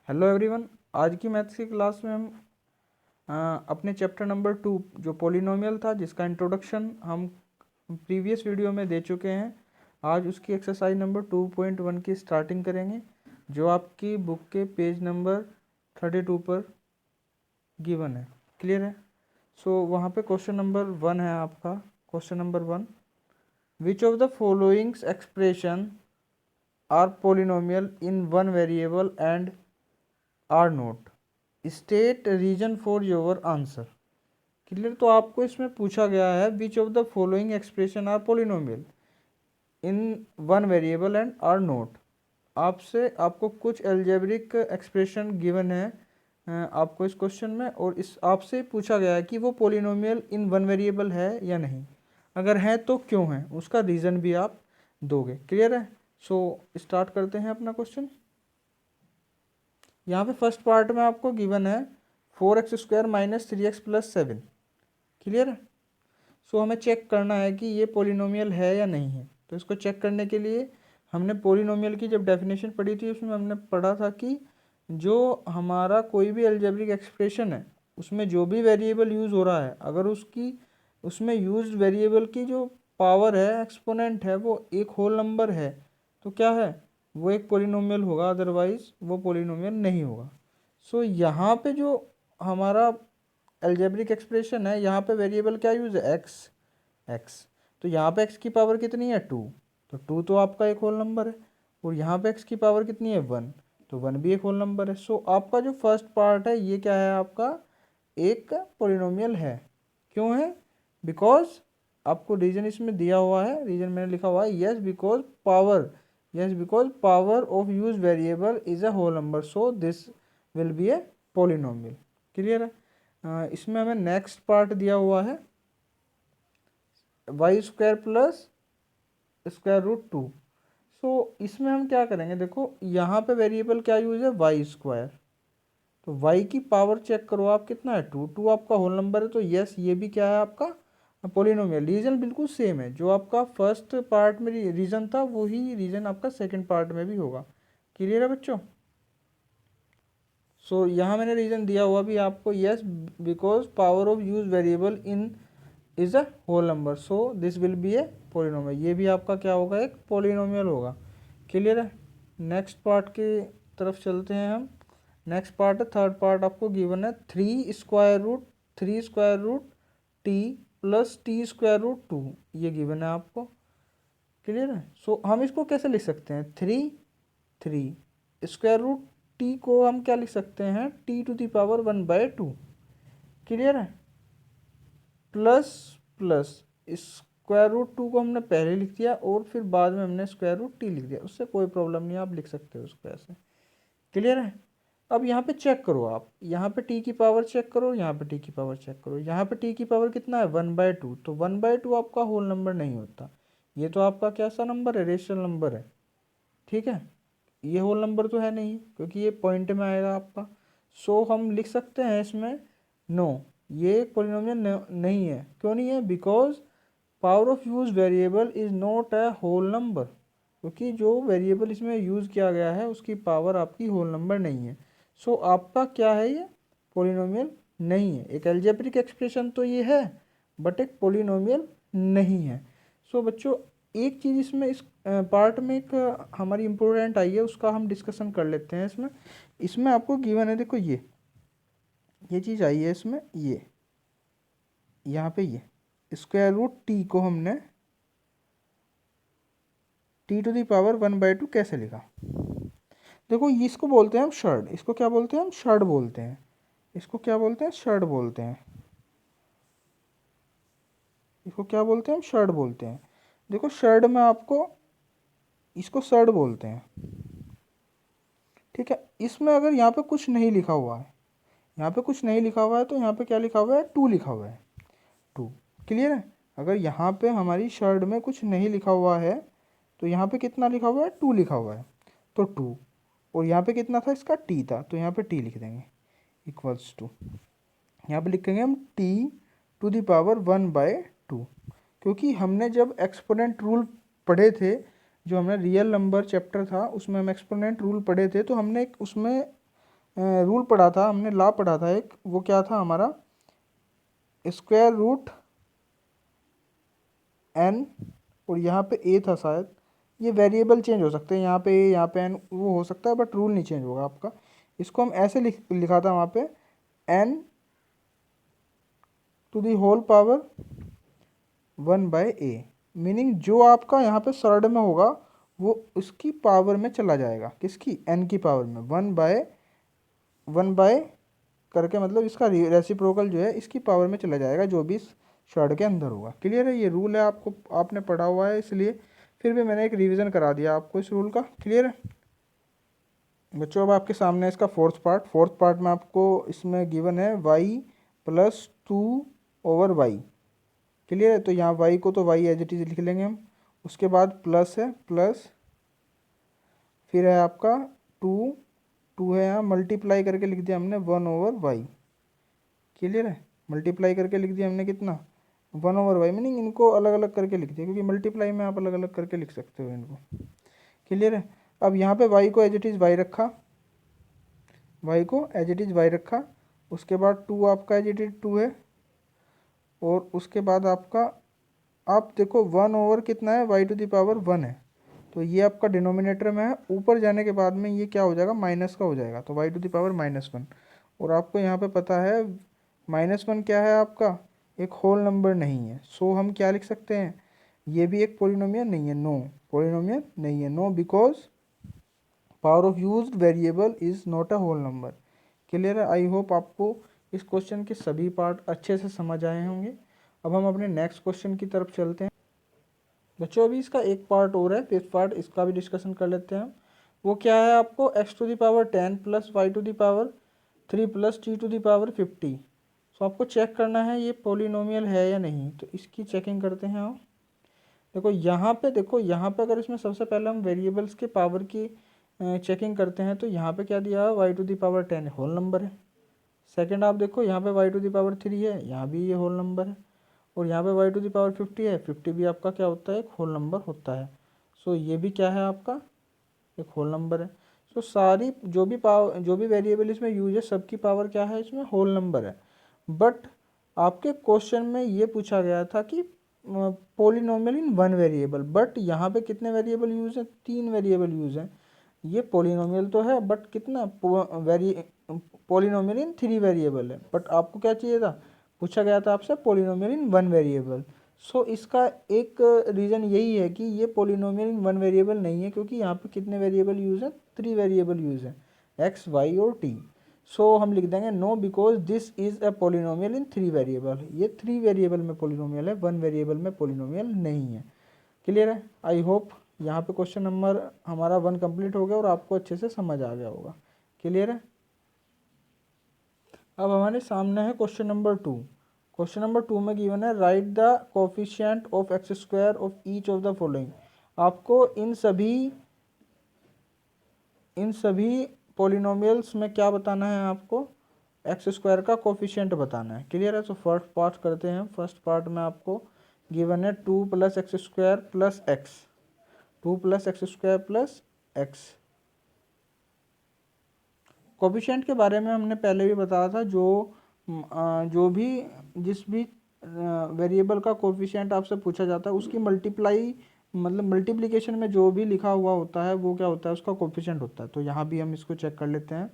Hello everyone. आज की maths की क्लास में हम अपने चैप्टर नंबर 2 जो पॉलिनोमियल था, जिसका इंट्रोडक्शन हम प्रीवियस वीडियो में दे चुके हैं, आज उसकी एक्सरसाइज नंबर 2.1 की स्टार्टिंग करेंगे, जो आपकी बुक के पेज नंबर 32 पर गिवन है। क्लियर है? सो वहाँ पे क्वेश्चन नंबर 1 है आपका। Question number 1, which of the followings expression are polynomial in one variable and are not, state reason for your answer. Clear? तो आपको इसमें पूछा गया है which of the following expression are polynomial in one variable and are not. आपको कुछ algebraic expression given है आपको इस क्वेश्चन में, और इस आपसे पूछा गया है कि वो पोलिनोमियल इन वन वेरिएबल है या नहीं। अगर है तो क्यों है, उसका रीज़न भी आप दोगे। क्लियर है? सो स्टार्ट करते हैं अपना क्वेश्चन। यहाँ पे फर्स्ट पार्ट में आपको गिवन है 4x² - 3x + 7। क्लियर है? सो हमें चेक करना है कि ये पोलिनोमियल है या नहीं है। तो इसको चेक करने के लिए हमने पोलिनोमियल की जब डेफिनेशन पढ़ी थी, उसमें हमने पढ़ा था कि जो हमारा कोई भी अलजेब्रिक एक्सप्रेशन है, उसमें जो भी वेरिएबल यूज़ हो रहा है, अगर उसमें यूज्ड वेरिएबल की जो पावर है, एक्सपोनेंट है, वो एक होल नंबर है, तो क्या है, वो एक पोलिनोमियल होगा, अदरवाइज वो पोलिनोमियल नहीं होगा। सो यहाँ पे जो हमारा अलजेब्रिक एक्सप्रेशन है, यहाँ पे वेरिएबल क्या यूज़ है, एक्स। तो यहाँ पे एक्स की पावर कितनी है, 2। तो 2 तो आपका एक होल नंबर है, और यहाँ पे एक्स की पावर कितनी है, 1। तो 1 भी एक होल नंबर है। सो आपका जो फर्स्ट पार्ट है, ये क्या है, आपका एक पोलिनोमियल है। क्यों है? बिकॉज आपको रीजन इसमें दिया हुआ है, रीजन मैंने लिखा हुआ है, yes because power of use variable is a whole number, so this will be a polynomial. Clear है? इसमें हमें नेक्स्ट पार्ट दिया हुआ है y² + √2। सो इसमें हम क्या करेंगे, देखो यहाँ पे वेरिएबल क्या यूज है, y²। तो y की पावर चेक करो आप, कितना है, 2। 2 आपका होल नंबर है, तो यस ये भी क्या है, आपका पोलिनोमियल। रीजन बिल्कुल सेम है, जो आपका फर्स्ट पार्ट में रीजन था, वही रीजन आपका सेकंड पार्ट में भी होगा। क्लियर है बच्चों? सो यहाँ मैंने रीजन दिया हुआ भी आपको, yes because power of use variable in is a whole number, so this will be a polynomial. ये भी आपका क्या होगा, एक पोलिनोमियल होगा। क्लियर है? नेक्स्ट पार्ट की तरफ चलते हैं हम। नेक्स्ट पार्ट है, थर्ड पार्ट आपको गिवन है 3√3² t + t²√2। ये गिवन है आपको। क्लियर है? सो हम इसको कैसे लिख सकते हैं, 3√t को हम क्या लिख सकते हैं, t⁻1/2। क्लियर है? प्लस √2 को हमने पहले लिख दिया, और फिर बाद में हमने √t लिख दिया, उससे कोई प्रॉब्लम नहीं, आप लिख सकते हो उसको ऐसे। क्लियर है? अब यहाँ पे चेक करो आप, यहाँ पे t की पावर चेक करो, यहाँ पे t की पावर चेक करो। यहाँ पे t की पावर कितना है, 1/2। तो 1/2 आपका होल नंबर नहीं होता, ये तो आपका कैसा नंबर है, रेशनल नंबर है। ठीक है? ये होल नंबर तो है नहीं, क्योंकि ये पॉइंट में आएगा आपका। सो हम लिख सकते हैं इसमें, नो, ये पोलिनोमियल नहीं है। क्यों नहीं है? Because power of use variable is not a whole number, क्योंकि जो वेरिएबल इसमें यूज़ किया गया है, उसकी पावर आपकी होल नंबर नहीं है। सो आपका क्या है, ये पोलिनोमियल नहीं है। एक अलजेब्रिक एक्सप्रेशन तो ये है, बट एक पोलिनोमियल नहीं है। सो बच्चों, एक चीज़ इसमें इस पार्ट में एक हमारी इम्पोर्टेंट आई है, उसका हम डिस्कशन कर लेते हैं। इसमें इसमें आपको गिवन है, देखो ये चीज़ आई है इसमें, ये यहाँ पे ये √t को हमने t⁻1/2 कैसे लिखा। देखो इसको बोलते हैं हम शर्ड, इसको क्या बोलते हैं हम, शर्ड बोलते हैं। इसको क्या बोलते हैं, शर्ड बोलते हैं। इसको क्या बोलते हैं हम, शर्ड बोलते हैं। देखो शर्ड में आपको इसको शर्ड बोलते हैं। ठीक है? इसमें अगर यहाँ पे कुछ नहीं लिखा हुआ है, यहाँ पे कुछ नहीं लिखा हुआ है, तो यहाँ पे क्या लिखा हुआ है, 2 लिखा हुआ है, 2। क्लियर है? अगर यहाँ पे हमारी शर्ट में कुछ नहीं लिखा हुआ है, तो यहाँ पे कितना लिखा हुआ है, 2 लिखा हुआ है, तो 2। और यहाँ पे कितना था, इसका t था, तो यहाँ पे t लिख देंगे =, यहाँ पे लिखेंगे हम t⁻1/2। क्योंकि हमने जब एक्सपोनेंट रूल पढ़े थे, जो हमने रियल नंबर चैप्टर था, उसमें हम एक्सपोनेंट रूल पढ़े थे, तो हमने उसमें रूल पढ़ा था, हमने लॉ पढ़ा था एक, वो क्या था हमारा, स्क्वायर रूट एन, और यहाँ पे ए था शायद। ये वेरिएबल चेंज हो सकते हैं, यहाँ पे ए, यहाँ पे एन, वो हो सकता है, बट रूल नहीं चेंज होगा आपका। इसको हम ऐसे लिखा था वहाँ पे, N to the whole power 1/a, meaning जो आपका यहाँ पे सर्ड में होगा वो उसकी पावर में चला जाएगा, किसकी, एन की पावर में, 1/1 करके, मतलब इसका रेसिप्रोकल जो है इसकी पावर में चला जाएगा, जो भी इस शर्ट के अंदर होगा। क्लियर है, ये रूल है, आपको आपने पढ़ा हुआ है, इसलिए फिर भी मैंने एक रिवीजन करा दिया आपको इस रूल का। क्लियर है बच्चों, अब आपके सामने इसका फोर्थ पार्ट में आपको इसमें गिवन है y+2/y। क्लियर है, तो यहाँ y को तो y एज इट इज लिख लेंगे हम, उसके बाद प्लस है, प्लस फिर है आपका 2 है, यहाँ मल्टीप्लाई करके लिख दिया हमने 1/y। क्लियर है, मल्टीप्लाई करके लिख दिया हमने कितना, 1/y, मीनिंग इनको अलग अलग करके लिख दिया, क्योंकि मल्टीप्लाई में आप अलग अलग करके लिख सकते हो इनको। क्लियर है, अब यहाँ पे y को एज इट इज़ y रखा, y को एज इट इज़ y रखा, उसके बाद 2 आपका एज इट इज 2 है, और उसके बाद आपका, आप देखो 1 कितना है, y⁻1 है, तो ये आपका डिनोमिनेटर में है, ऊपर जाने के बाद में ये क्या हो जाएगा, माइनस का हो जाएगा, तो y⁻1। और आपको यहाँ पे पता है -1 क्या है आपका, एक होल नंबर नहीं है, सो हम क्या लिख सकते हैं, ये भी एक पोलिनोमियल नहीं है, नो, पोलिनोमियल नहीं है, no, because power of used variable is not a whole number. Clear है, आई होप आपको इस क्वेश्चन के सभी पार्ट अच्छे से समझ आए होंगे। अब हम अपने नेक्स्ट क्वेश्चन की तरफ चलते हैं बच्चों। अभी इसका एक पार्ट और है, फिफ्थ पार्ट, इसका भी डिस्कशन कर लेते हैं हम। वो क्या है, आपको x⁻10 + y⁻3 + t⁻50। सो आपको चेक करना है ये पोलिनोमियल है या नहीं, तो इसकी चेकिंग करते हैं हम। देखो यहाँ पे, अगर इसमें सबसे पहले हम वेरिएबल्स के पावर की चेकिंग करते हैं, तो यहाँ पे क्या दिया है, y⁻10 होल नंबर है। सेकंड आप देखो, यहाँ पे y⁻3 है, यहाँ भी ये होल नंबर है, और यहाँ पे y⁻50 है, 50 भी आपका क्या होता है, एक होल नंबर होता है। सो ये भी क्या है आपका, एक होल नंबर है। सो सारी जो भी वेरिएबल इसमें यूज है, सबकी पावर क्या है, इसमें होल नंबर है। बट आपके क्वेश्चन में ये पूछा गया था कि पोलिनोमियल इन 1 वेरिएबल, बट यहाँ पे कितने वेरिएबल यूज है, 3 वेरिएबल यूज है। ये पोलिनोमियल तो है, बट कितना पोलिनोमियल इन 3 वेरिएबल है, बट आपको क्या चाहिए था, पूछा गया था आपसे पोलिनोमियल इन 1 वेरिएबल। सो इसका एक रीज़न यही है कि ये पोलिनोमियल इन 1 वेरिएबल नहीं है, क्योंकि यहाँ पे कितने वेरिएबल यूज़ है, 3 वेरिएबल यूज़ है, x, y और t। सो हम लिख देंगे no, because this is a polynomial in 3 variable. ये 3 वेरिएबल में पोलिनोमियल है, 1 वेरिएबल में पोलिनोमियल नहीं है। क्लियर है, आई होप यहाँ पे क्वेश्चन नंबर हमारा 1 कंप्लीट हो गया और आपको अच्छे से समझ आ गया होगा। क्लियर है, अब हमारे सामने है क्वेश्चन नंबर 2। क्वेश्चन नंबर 2 में गिवन है, right the coefficient of x² of each of the following. आपको इन सभी पोलिनोमियल्स में क्या बताना है, आपको x² का कोफिशिएंट बताना है। क्लियर है, तो फर्स्ट पार्ट करते हैं। फर्स्ट पार्ट में आपको गिवन है 2 + x² + x, 2 + x² + x। Coefficient के बारे में हमने पहले भी बताया था, जो भी जिस भी वेरिएबल का कोफिशिएंट आपसे पूछा जाता है, उसकी मल्टीप्लिकेशन में जो भी लिखा हुआ होता है वो क्या होता है, उसका कोफिशिएंट होता है। तो यहाँ भी हम इसको चेक कर लेते हैं।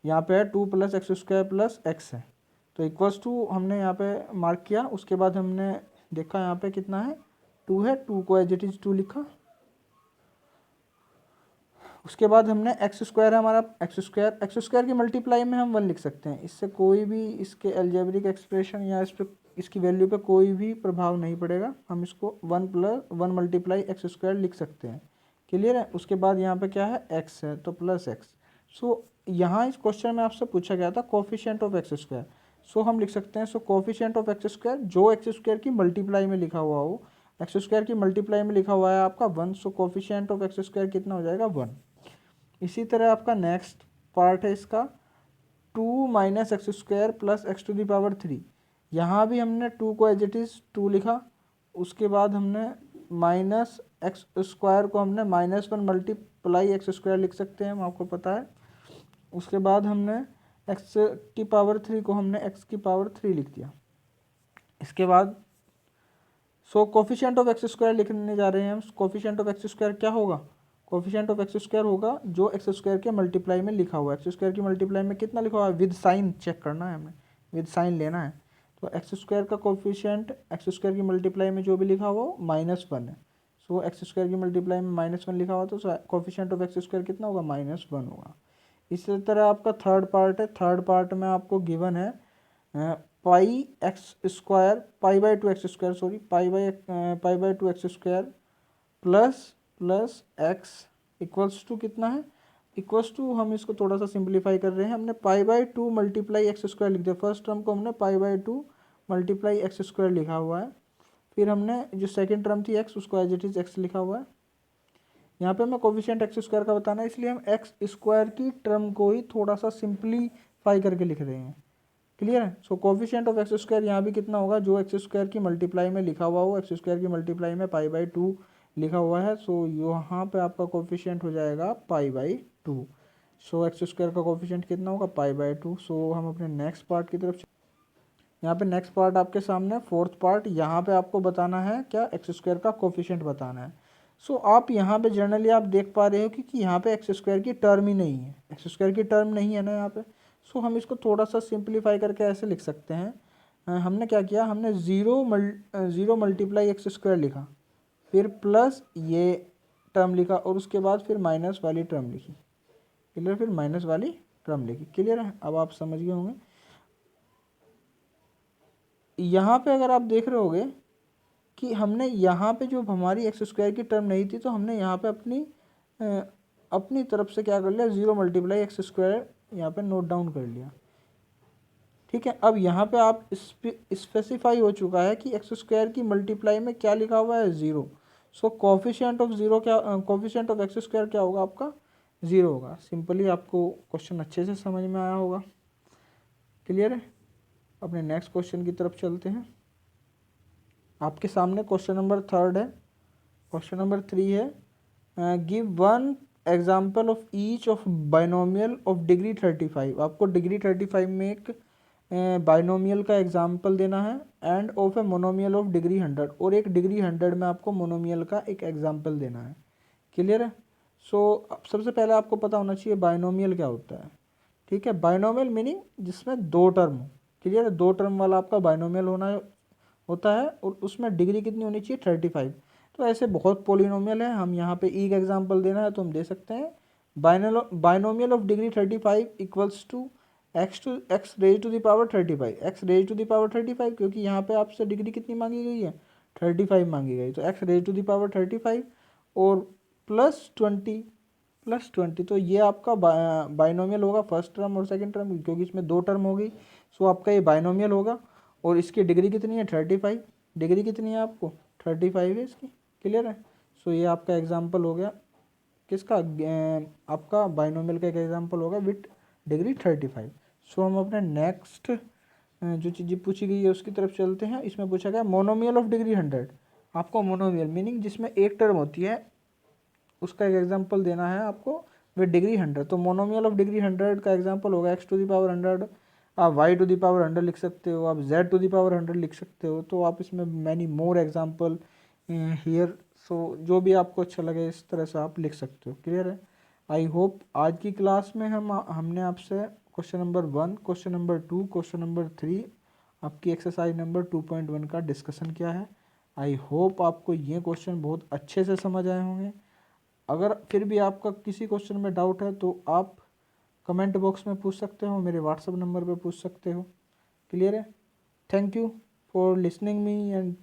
यहाँ पे है 2 + x² + x है, तो इक्वल्स टू हमने यहाँ पे मार्क किया। उसके बाद हमने देखा यहाँ पे कितना है, 2 है, 2 को एज इट इज 2 लिखा। उसके बाद हमने x² है हमारा, x² की मल्टीप्लाई में हम 1 लिख सकते हैं। इससे कोई भी इसके अलजेब्रिक एक्सप्रेशन या इसकी वैल्यू पे कोई भी प्रभाव नहीं पड़ेगा। हम इसको 1 × x² लिख सकते हैं। क्लियर है, उसके बाद यहाँ पे क्या है, x है, तो +x। सो यहाँ इस क्वेश्चन में आपसे पूछा गया था कोफिशिएंट ऑफ x²। सो हम लिख सकते हैं, सो कोफिशिएंट ऑफ x² जो x² की मल्टीप्लाई में लिखा हुआ हो, x² की मल्टीप्लाई में लिखा हुआ है आपका 1, सो कोफिशिएंट ऑफ x² कितना हो जाएगा, 1। इसी तरह आपका नेक्स्ट पार्ट है इसका 2 - x² + x⁻3। यहाँ भी हमने 2 को एज इट इज़ 2 लिखा। उसके बाद हमने -x² को हमने -1 × x² लिख सकते हैं, आपको पता है। उसके बाद हमने एक्स की पावर 3 को हमने एक्स की पावर 3 लिख दिया। इसके बाद कोफिशिएंट ऑफ एक्स स्क्वायर लिखने जा रहे हैं हम। कोफिशिएंट ऑफ एक्स स्क्वायर क्या होगा? कोफिशिएंट ऑफ एक्स स्क्वायर होगा जो एक्स स्क्वायर के मल्टीप्लाई में लिखा हुआ है। एक्स स्क्वायर की मल्टीप्लाई में कितना लिखा हुआ है? विद साइन चेक करना है हमें, विद साइन लेना है। तो एक्स स्क्वायर का कोफिशिएंट एक्स स्क्वायर की मल्टीप्लाई में जो भी लिखा हुआ -1 है। सो एक्स स्क्वायर की मल्टीप्लाई में -1 लिखा हुआ तो कोफिशिएंट ऑफ एक्स स्क्वायर कितना होगा? -1 होगा। इसी तरह आपका थर्ड पार्ट है। थर्ड पार्ट में आपको गिवन है pi x square, pi x square, sorry pi x square plus x equals to कितना है? इक्वल्स टू, हम इसको थोड़ा सा सिंप्लीफाई कर रहे हैं। हमने पाई/2 मल्टीप्लाई एक्स स्क्वायर लिख दिया। फर्स्ट टर्म को हमने पाई/2 मल्टीप्लाई एक्स स्क्वायर लिखा हुआ है। फिर हमने जो सेकेंड टर्म थी एक्स, उसको एज इट इज एक्स लिखा हुआ है। यहाँ पे हमें कोफिशिएंट एक्स स्क्वायर का बताना है, इसलिए हम एक्स स्क्वायर की टर्म को ही थोड़ा सा सिंप्लीफाई करके लिख रहे हैं। क्लियर है? सो कोफिशिएंट ऑफ एक्स स्क्वायर यहाँ भी कितना होगा? जो एक्स स्क्वायर की मल्टीप्लाई में लिखा हुआ हो, एक्स स्क्वायर की मल्टीप्लाई में पाई/2 लिखा हुआ है। सो यहाँ पे आपका कोफिशिएंट हो जाएगा पाई/2। सो एक्स स्क्वायर का कोफिशिएंट कितना होगा? पाई/2। सो हम अपने नेक्स्ट पार्ट की तरफ, यहाँ पे नेक्स्ट पार्ट आपके सामने, फोर्थ पार्ट। यहाँ पे आपको बताना है क्या? एक्स स्क्वायर का कोफिशिएंट बताना है। सो आप यहाँ पे जनरली आप देख पा रहे हो कि यहाँ पे एक्स स्क्वायर की टर्म ही नहीं है, एक्स स्क्वायर की टर्म नहीं है ना यहाँ पे। सो हम इसको थोड़ा सा सिंप्लीफाई करके ऐसे लिख सकते हैं। हमने क्या किया? हमने ज़ीरो मल्टीप्लाई एक्स स्क्वायर लिखा, फिर प्लस ये टर्म लिखा और उसके बाद फिर माइनस वाली टर्म लिखी। क्लियर? फिर माइनस वाली टर्म लिखी। क्लियर है? अब आप समझ गए होंगे। यहाँ पे अगर आप देख रहे होगे कि हमने यहाँ पे जो हमारी एक्स स्क्वायर की टर्म नहीं थी, तो हमने यहाँ पे अपनी तरफ से क्या कर लिया? ज़ीरो मल्टीप्लाई एक्स स्क्वायर यहाँ पे नोट डाउन कर लिया। ठीक है। अब यहाँ पे आप स्पेसिफाई हो चुका है कि एक्स स्क्वायर की मल्टीप्लाई में क्या लिखा हुआ है? 0। सो कोफिशिएंट ऑफ ज़ीरो क्या, कोफिशिएंट ऑफ एक्स स्क्वायर क्या होगा आपका? 0 होगा। सिंपली आपको क्वेश्चन अच्छे से समझ में आया होगा। क्लियर है? अपने नेक्स्ट क्वेश्चन की तरफ चलते हैं। आपके सामने क्वेश्चन नंबर 3 है। क्वेश्चन नंबर 3 है, give one example of each of binomial of degree 35। आपको डिग्री 35 में एक बाइनोमियल का एग्जाम्पल देना है, end of a monomial of degree 100, और एक डिग्री 100 में आपको मोनोमियल का एक एग्जाम्पल देना है। क्लियर है? सो सबसे पहले आपको पता होना चाहिए बाइनोमियल क्या होता है। ठीक है? बाइनोमियल मीनिंग जिसमें दो टर्म हो। क्लियर है? दो टर्म वाला आपका बाइनोमियल होता है, और उसमें डिग्री कितनी होनी चाहिए? 35। तो ऐसे बहुत पोलिनोमियल है। हम यहाँ पे ई का एग्जाम्पल देना है तो हम दे सकते हैं binomial of degree 35 equals to x raise to the power 35। X raise to the power 35, क्योंकि यहाँ पे आपसे डिग्री कितनी मांगी गई है? 35 मांगी गई। तो x raise to the power 35 और +20 तो ये आपका बाइनोमियल होगा, फर्स्ट टर्म और सेकंड टर्म, क्योंकि इसमें दो टर्म हो गई। सो आपका ये बाइनोमियल होगा। और इसकी डिग्री कितनी है? 35। डिग्री कितनी है आपको? 35 है इसकी। क्लियर है? सो ये आपका एग्जाम्पल हो गया किसका? आपका बाइनोमियल का एक एग्जाम्पल होगा विथ डिग्री 35। सो हम अपने नेक्स्ट जो चीज़ें पूछी गई है उसकी तरफ चलते हैं। इसमें पूछा गया मोनोमियल ऑफ डिग्री 100। आपको मोनोमियल मीनिंग जिसमें एक टर्म होती है उसका एक एग्जाम्पल देना है आपको विद डिग्री 100। तो मोनोमियल ऑफ डिग्री 100 का एग्जाम्पल होगा एक्स टू द पावर 100। आप वाई टू द पावर 100 लिख सकते हो, आप जेड टू द पावर 100 लिख सकते हो। तो आप इसमें मैनी मोर एग्जाम्पल हियर। सो जो भी आपको अच्छा लगे इस तरह से आप लिख सकते हो। क्लियर है? आई होप आज की क्लास में हमने आपसे question number 1, question number 2, question number 3, आपकी एक्सरसाइज नंबर 2.1 का डिस्कशन किया है। आई होप आपको ये क्वेश्चन बहुत अच्छे से समझ आए होंगे। अगर फिर भी आपका किसी क्वेश्चन में डाउट है तो आप कमेंट बॉक्स में पूछ सकते हो, मेरे व्हाट्सएप नंबर पे पूछ सकते हो। क्लियर है? Thank you for listening me and